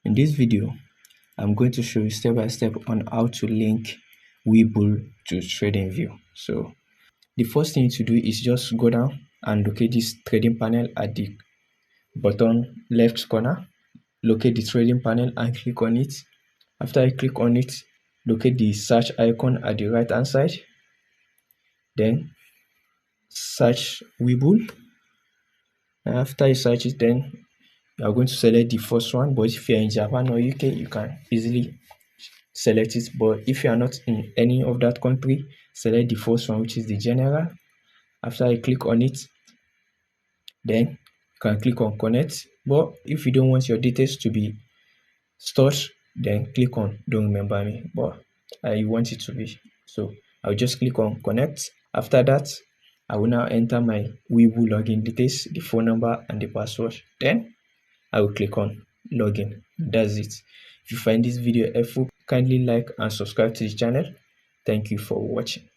In this video, I'm going to show you step by step on how to link Webull to Tradingview. So the first thing to do is just go down and locate this trading panel at the bottom left corner. Locate the trading panel and click on it. After I click on it, locate the search icon at the right hand side. Then search Webull. And after you search it, then you are going to select the first one. But if you're in Japan or UK, you can easily select it. But if you are not in any of that country, select the first one, which is the general. After I click on it, then you can click on connect. But if you don't want your details to be stored, then click on don't remember me. But I want it to be, so I'll just click on connect. After that, I will now enter my Webull login details, the phone number and the password. Then I will click on login. That's it. If you find this video helpful, kindly like and subscribe to the channel. Thank you for watching.